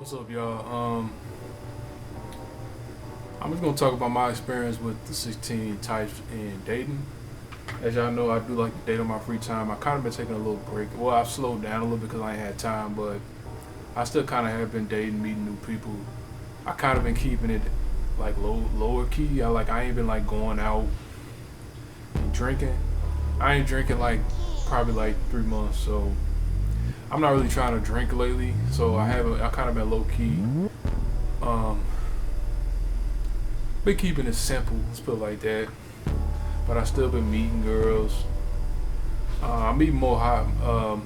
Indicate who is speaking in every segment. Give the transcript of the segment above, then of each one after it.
Speaker 1: What's up, y'all? I'm just gonna talk about my experience with the 16 types in dating. As y'all know, I do like to date on my free time. I kind of been taking a little break. Well, I've slowed down a little because I ain't had time, but I still kind of have been dating, meeting new people. I kind of been keeping it like lower key. I ain't been like going out and drinking. I ain't drinking like probably like 3 months, so I'm not really trying to drink lately. So I kind of been low key. Um, been keeping it simple. Let's put it like that. But I still been meeting girls. I'm meeting more hot.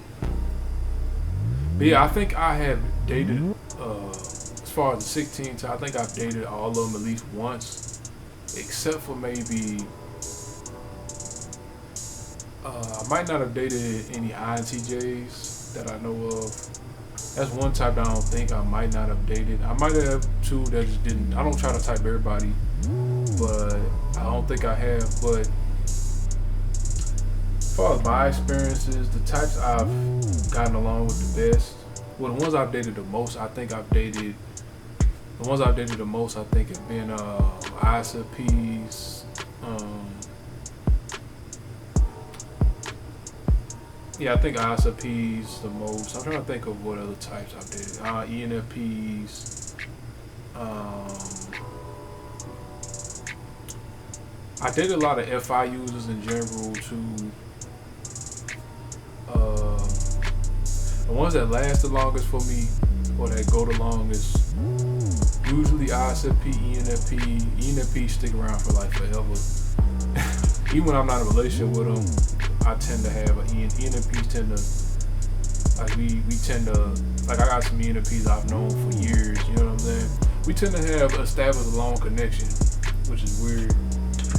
Speaker 1: But yeah, I think I have dated. As far as the 16, I think I've dated all of them at least once, except for maybe. I might not have dated any INTJs that I know of. That's one type that I don't think I might not have dated. I might have two that just didn't. I don't try to type everybody, but I don't think I have. But as far as my experiences, the types I've gotten along with the best, well, the ones I've dated the most, I think I've dated. The ones I've dated the most, I think, have been ISFPs. Um, yeah, I think ISFPs the most. I'm trying to think of what other types I've dated. ENFPs. Um, I dated a lot of FI users in general too. Uh, the ones that last the longest for me, or that go the longest, usually ISFP, ENFP. ENFP stick around for like forever. Even when I'm not in a relationship with them, I tend to have ENFPs tend to we tend to like I got some ENFPs I've known for years. You know what I'm saying? We tend to have established a long connection, which is weird.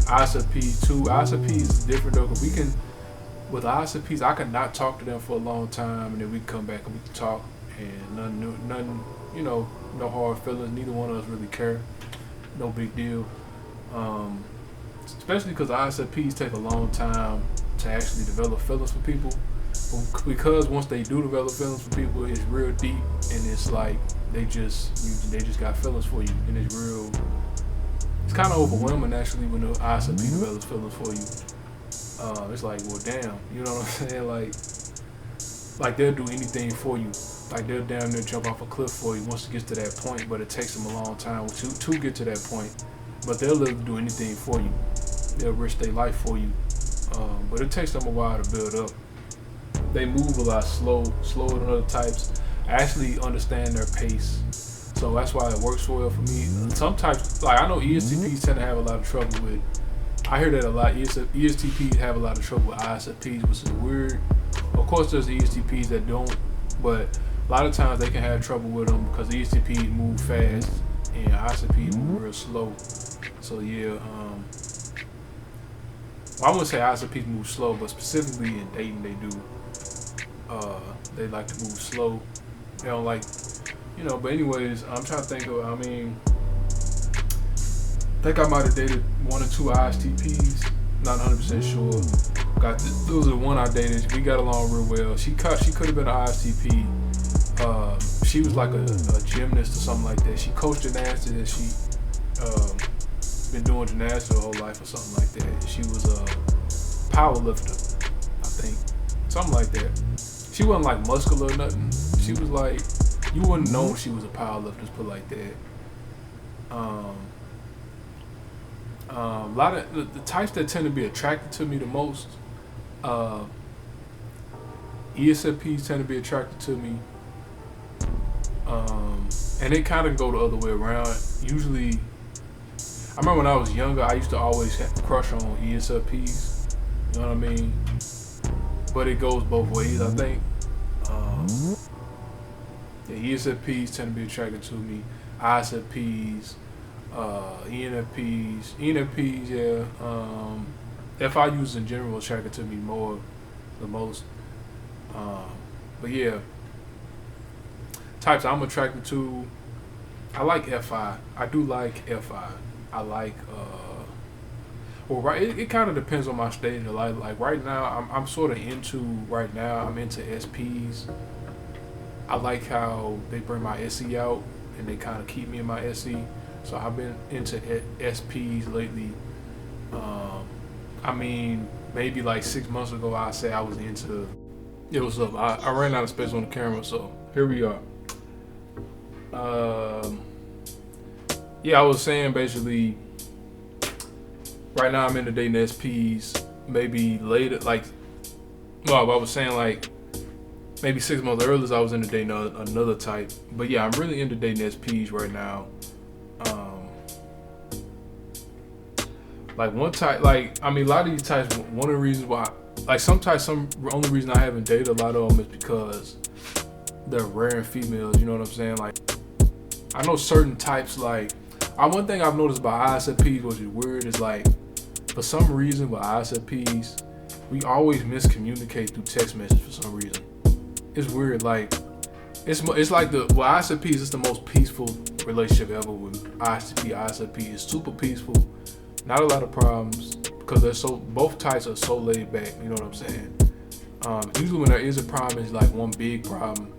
Speaker 1: ISFPs too. ISFPs is different though, 'cause we can with ISFPs I can not talk to them for a long time, and then we come back and we can talk, and nothing, no hard feelings. Neither one of us really care. No big deal. Um, Especially because ISFPs take a long time to actually develop feelings for people. Because once they do develop feelings for people, it's real deep, and it's like they just got feelings for you, and it's real. It's kind of overwhelming actually when the ISFP develops feelings for you. It's like, well, damn, you know what I'm saying? Like they'll do anything for you. Like they'll damn near jump off a cliff for you once it gets to that point, but it takes them a long time to get to that point. But they'll literally do anything for you. They'll risk their life for you. But it takes them a while to build up. They move a lot slower than other types. I actually understand their pace. So that's why it works well for me. Some types, like I know ESTPs tend to have a lot of trouble with. I hear that a lot. ESTPs have a lot of trouble with ISFPs, which is weird. Of course, there's ESTPs that don't, but a lot of times they can have trouble with them because ESTPs move fast and ISFPs move real slow. So yeah, I wouldn't say ISFPs move slow, but specifically in dating they do. They like to move slow. They don't like, But anyways, I'm trying to think of. I think I might have dated one or two ISTPs. Not 100% sure. There was the one I dated. We got along real well. She could have been an ISTP. She was like a gymnast or something like that. She coached gymnastics and she been doing gymnastics her whole life or something like that. She was a power lifter, I think, something like that. She wasn't like muscular or nothing. She was like you wouldn't know she was a power lifter, just put it like that. A lot of the types that tend to be attracted to me the most, ESFPs tend to be attracted to me, and they kind of go the other way around. Usually, I remember when I was younger, I used to always have a crush on ESFPs. You know what I mean? But it goes both ways, I think. Yeah, ESFPs tend to be attracted to me. ISFPs, ENFPs, yeah. FI users in general attracted to me the most. But yeah, types I'm attracted to. I like FI. I do like FI. I like well, right. It kind of depends on my stage of life. Like right now, I'm sort of into right now. I'm into SPs. I like how they bring my SE out and they kind of keep me in my SE. So I've been into SPs lately. Um, I mean, maybe like 6 months ago, I said I was into. Yeah, what's up? I ran out of space on the camera, so here we are. Um, yeah, I was saying basically, right now I'm into dating SPs. Maybe later, like, well, I was saying like maybe 6 months earlier, I was into dating another type. But yeah, I'm really into dating SPs right now. Um, like one type, like I mean, a lot of these types. One of the reasons why, like sometimes, some only reason I haven't dated a lot of them is because they're rare in females. You know what I'm saying? Like I know certain types. Like one thing I've noticed about ISFPs, which is weird, is like for some reason with ISFPs, we always miscommunicate through text message for some reason. It's weird. Like it's like ISFPs is the most peaceful relationship ever with ISFP. It's super peaceful. Not a lot of problems because both types are so laid back. You know what I'm saying? Usually when there is a problem, it's like one big problem,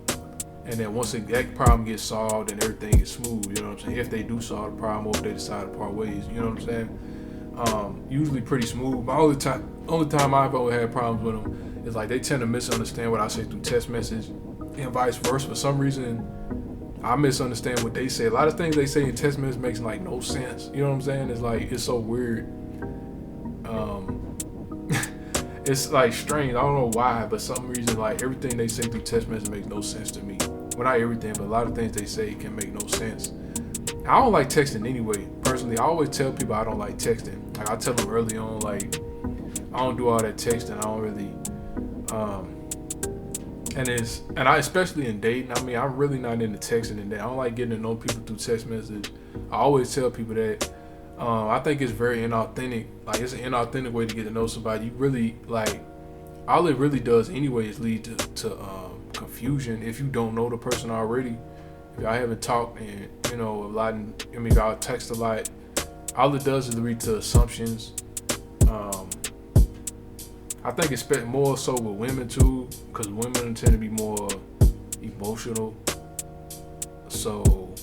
Speaker 1: and then once that problem gets solved, then everything is smooth. You know what I'm saying? If they do solve the problem, or if they decide to part ways, you know what I'm saying? Usually pretty smooth. My only time I've ever had problems with them is like they tend to misunderstand what I say through text message, and vice versa. For some reason, I misunderstand what they say. A lot of things they say in text message makes like no sense. You know what I'm saying? It's like it's so weird. It's like strange. I don't know why, but some reason like everything they say through text message makes no sense to me. Well, not everything, but a lot of things they say can make no sense. I don't like texting anyway. Personally, I always tell people I don't like texting. Like I tell them early on, like I don't do all that texting. I don't really. And I especially in dating. I mean, I'm really not into texting and that. I don't like getting to know people through text message. I always tell people that. I think it's very inauthentic. Like it's an inauthentic way to get to know somebody. You really like all it really does anyway is lead to confusion if you don't know the person already. If y'all haven't talked and you know a lot, y'all text a lot. All it does is lead to assumptions. I think it's more so with women too, because women tend to be more emotional. So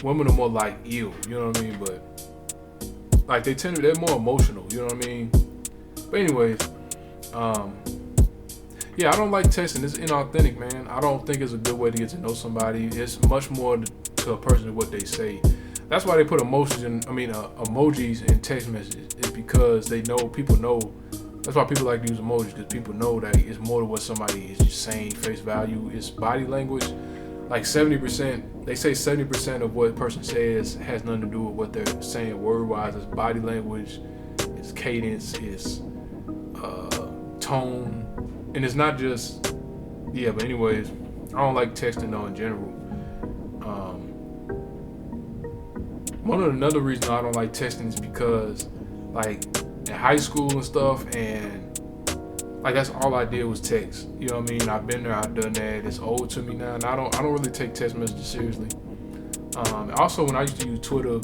Speaker 1: women are more like ill, you know what I mean? But like they're more emotional, you know what I mean? But anyways, yeah, I don't like texting. It's inauthentic, man. I don't think it's a good way to get to know somebody. It's much more to a person than what they say. That's why they put emojis in text messages. It's because people know. That's why people like to use emojis, because people know that it's more to what somebody is just saying, face value. It's body language. Like 70%, they say 70% of what a person says has nothing to do with what they're saying word-wise. It's body language, it's cadence, it's tone, and it's not just, yeah, but anyways, I don't like texting though in general. Another reason I don't like texting is because, like, in high school and stuff, and like that's all I did was text. You know what I mean? I've been there, I've done that. It's old to me now, and I don't really take text messages seriously. Also, when I used to use Twitter,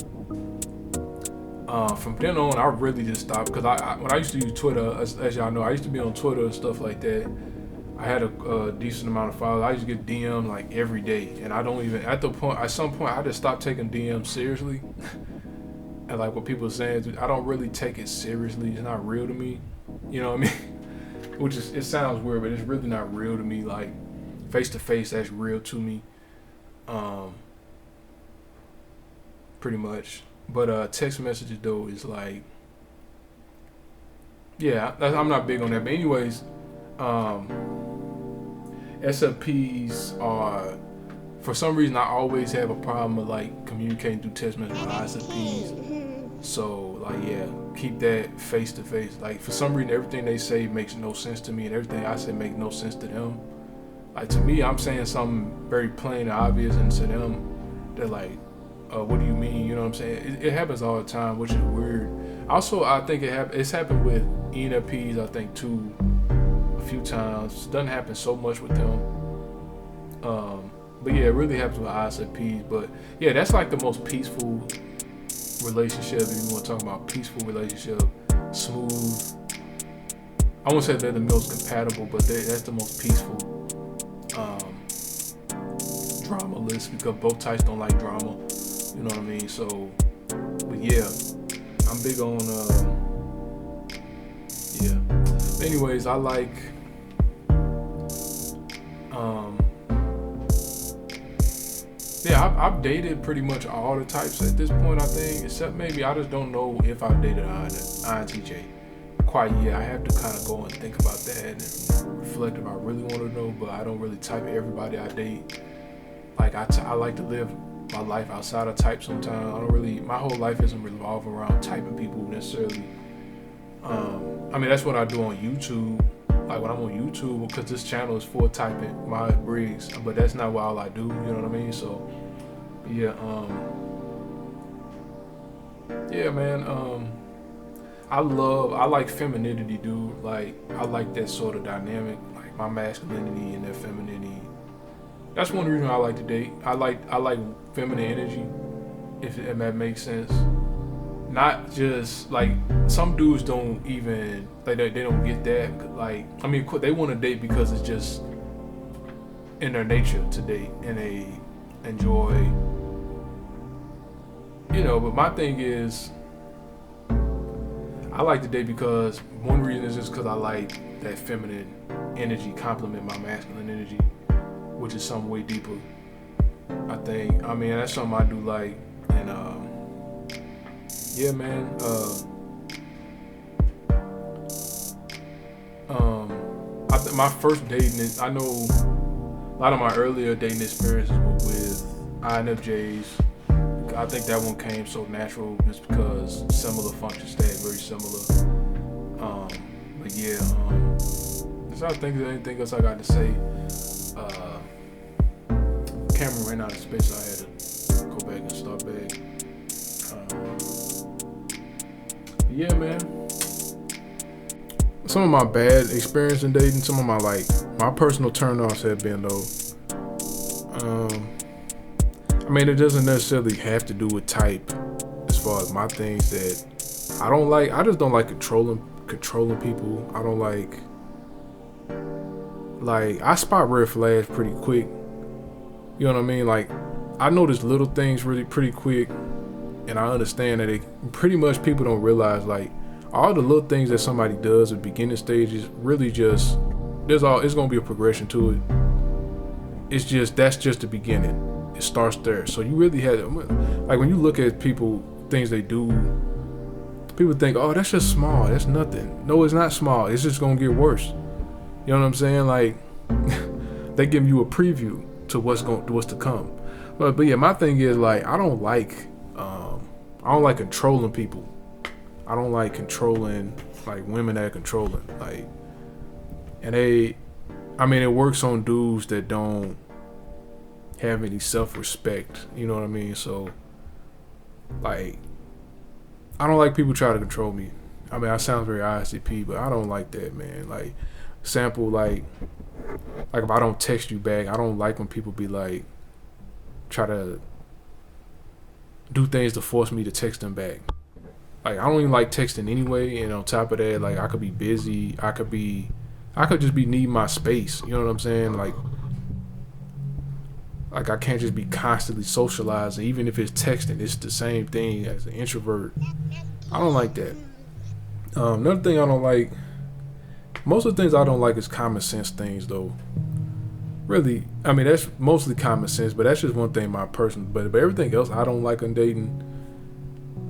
Speaker 1: from then on, I really just stopped because when I used to use Twitter, as y'all know, I used to be on Twitter and stuff like that. I had a decent amount of followers. I used to get DMs like every day, and I don't even at some point I just stopped taking DMs seriously. And like what people are saying, I don't really take it seriously. It's not real to me. You know what I mean? Which is, it sounds weird, but it's really not real to me. Like face to face, that's real to me. Pretty much. But text messages though is like, yeah, I'm not big on that. But anyways, SFPs are, for some reason, I always have a problem with like communicating through text messages with ISFPs. So like, yeah, keep that face to face. Like for some reason, everything they say makes no sense to me, and everything I say makes no sense to them. Like to me, I'm saying something very plain and obvious, and to them, they're like, what do you mean? You know what I'm saying? It happens all the time, which is weird. Also, I think it's happened with ENFPs, I think too, a few times. It doesn't happen so much with them. But yeah, it really happens with ISFPs. But yeah, that's like the most peaceful relationship. If you want to talk about peaceful relationship, smooth. I won't say they're the most compatible, but that's the most peaceful. dramaless, because both types don't like drama. You know what I mean? So, but yeah, I'm big on yeah. Anyways, I like yeah, I've dated pretty much all the types at this point, I think, except maybe I just don't know if I've dated INTJ quite yet. I have to kind of go and think about that and reflect if I really want to know, but I don't really type everybody I date. Like I like to live my life outside of type sometimes. I don't really, my whole life isn't revolve around typing people necessarily. I mean, that's what I do on YouTube. Like when I'm on YouTube, because this channel is for typing my Briggs, but that's not what all I do, you know what I mean? So yeah, yeah, man, I like femininity, dude. Like I like that sort of dynamic, like my masculinity and that femininity. That's one reason I like to date. I like feminine energy, if that makes sense. Not just like some dudes don't even like they don't get that. Like I mean, they want to date because it's just in their nature to date and they enjoy, you know. But my thing is, I like to date because one reason is just because I like that feminine energy complement my masculine energy, which is something way deeper. I think. I mean, that's something I do like, and yeah, man. My first dating is, I know a lot of my earlier dating experiences were with INFJs. I think that one came so natural just because similar function state, very similar. But yeah, just I think there's anything else I got to say. Camera ran out of space, so I had to go back and start back. Yeah, man. Some of my bad experience in dating, some of my personal turnoffs have been though. I mean, it doesn't necessarily have to do with type. As far as my things that I don't like, I just don't like controlling people. I don't like I spot red flags pretty quick. You know what I mean? Like I notice little things really pretty quick. And I understand that pretty much people don't realize like all the little things that somebody does at beginning stages really just it's gonna be a progression to it. It's just that's just the beginning. It starts there. So you really had like when you look at people, things they do, people think, oh, that's just small, that's nothing. No, it's not small. It's just gonna get worse. You know what I'm saying? Like they give you a preview to what's to come. But yeah, my thing is like I don't like controlling people. I don't like controlling like women that are controlling. Like, and it works on dudes that don't have any self-respect. You know what I mean? So, like, I don't like people try to control me. I mean, I sound very ISTP, but I don't like that, man. Like, sample like if I don't text you back, I don't like when people be like try to do things to force me to text them back. Like I don't even like texting anyway, and on top of that, like I could be busy, I could just be needing my space. You know what I'm saying? Like I can't just be constantly socializing, even if it's texting. It's the same thing as an introvert. I don't like that. Another thing I don't like, most of the things I don't like is common sense things though. Really, I mean that's mostly common sense, but that's just one thing my person. But everything else I don't like on dating,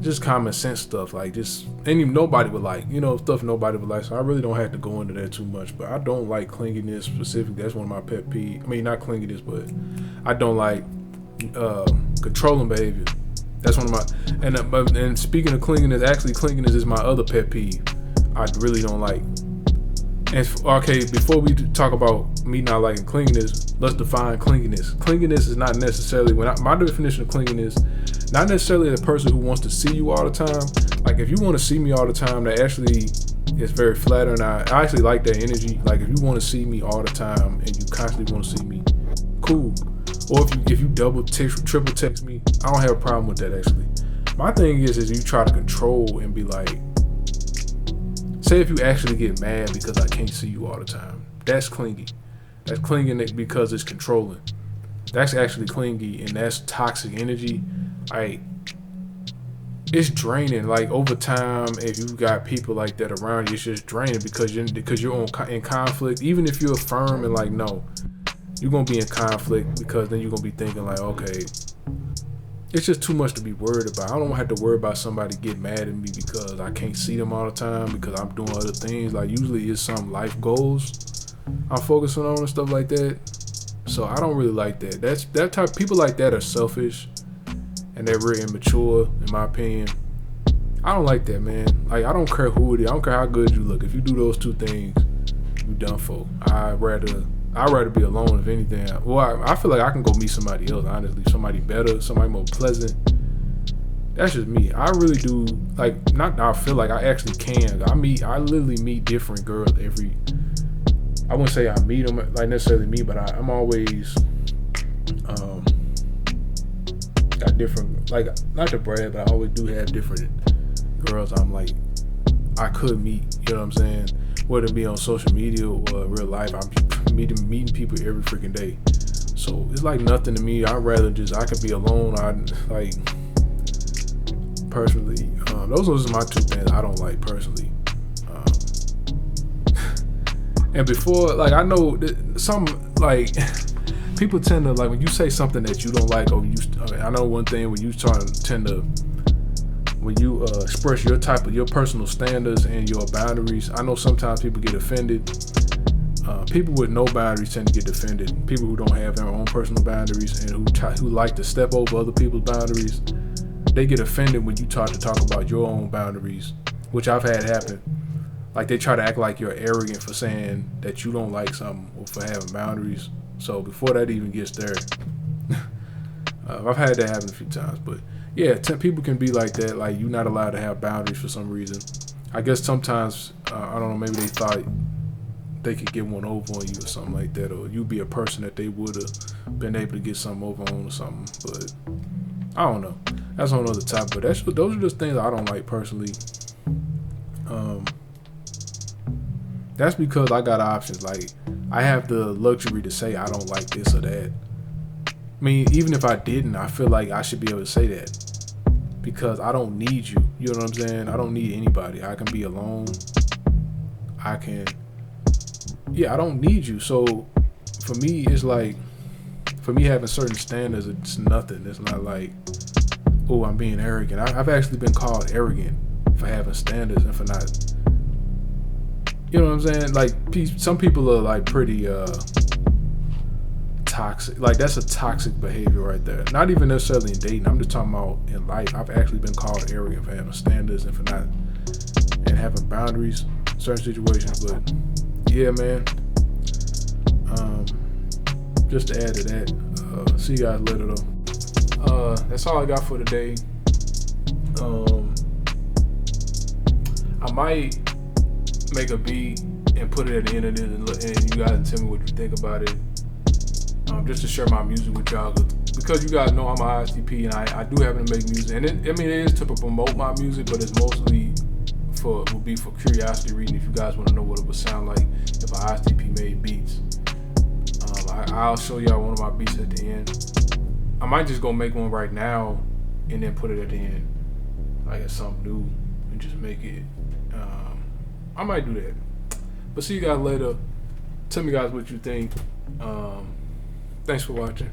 Speaker 1: just common sense stuff. Like just nobody would like, stuff nobody would like. So I really don't have to go into that too much. But I don't like clinginess specifically. That's one of my pet peeves. I mean not clinginess, but I don't like controlling behavior. That's one of my and speaking of clinginess, actually clinginess is my other pet peeve. I really don't like. And okay, before we talk about me not liking clinginess, let's define clinginess. Clinginess is not necessarily, my definition of clinginess, not necessarily the person who wants to see you all the time. Like if you want to see me all the time, that actually is very flattering. I actually like that energy. Like if you want to see me all the time and you constantly want to see me, cool. Or if you double text, triple text me, I don't have a problem with that actually. My thing is you try to control and be like, say if you actually get mad because I can't see you all the time. That's clingy. That's clinging because it's controlling. that's actually clingy and that's toxic energy. Like, it's draining. Like, over time, if you got people like that around you, it's just draining because you're in conflict. Even if you're firm and like, no, you're gonna be in conflict, because then you're gonna be thinking like, okay, it's just too much to be worried about. I don't have to worry about somebody get mad at me because I can't see them all the time because I'm doing other things. Like, usually it's some life goals I'm focusing on and stuff like that. So I don't really like that. That type people like that are selfish and they're really immature, in my opinion. I don't like that, man. Like, I don't care who it is. I don't care how good you look. If you do those two things, you done for. I'd rather be alone, if anything. Well, I feel like I can go meet somebody else, honestly. Somebody better, somebody more pleasant. That's just me. I really do, like, not I feel like I actually can. I literally meet different girls I wouldn't say I meet them, like, necessarily me, but I'm always, got different, like, not to brag, but I always do have different girls I'm like, I could meet, you know what I'm saying? Whether it be on social media or real life, I'm meeting people every freaking day. So it's like nothing to me. I could be alone. Personally, those are my two things I don't like personally. And before, like, I know some, like, people tend to, like, when you say something that you don't like, I know one thing when you when you express your personal standards and your boundaries, I know sometimes people get offended. People with no boundaries tend to get offended. People who don't have their own personal boundaries and who like to step over other people's boundaries, they get offended when you talk about your own boundaries, which I've had happen. Like, they try to act like you're arrogant for saying that you don't like something or for having boundaries. So before that even gets there, I've had that happen a few times. But yeah, people can be like that. Like, you're not allowed to have boundaries for some reason. I guess sometimes, I don't know, maybe they thought they could get one over on you or something like that, or you'd be a person that they would have been able to get something over on or something. But I don't know. That's on another topic. But those are just things I don't like personally. That's because I got options. Like, I have the luxury to say I don't like this or that. I mean, even if I didn't, I feel like I should be able to say that because I don't need you. You know what I'm saying? I don't need anybody. I can be alone. I don't need you. So for me, it's like, for me having certain standards, it's nothing. It's not like, oh, I'm being arrogant. I've actually been called arrogant for having standards and for not. You know what I'm saying? Like, some people are like pretty toxic. Like, that's a toxic behavior right there. Not even necessarily in dating. I'm just talking about in life. I've actually been called arrogant for having standards and for not and having boundaries in certain situations. But yeah, man. Just to add to that. See you guys later though. That's all I got for today. I might make a beat and put it at the end of this, and you guys can tell me what you think about it. Just to share my music with y'all, because you guys know I'm an ISTP and I do happen to make music, and it is to promote my music, but it's mostly would be for curiosity reading. If you guys want to know what it would sound like if an ISTP made beats, I'll show y'all one of my beats at the end. I might just go make one right now and then put it at the end, like it's something new, and just make it. I might do that. But see you guys later. Tell me guys what you think. Thanks for watching.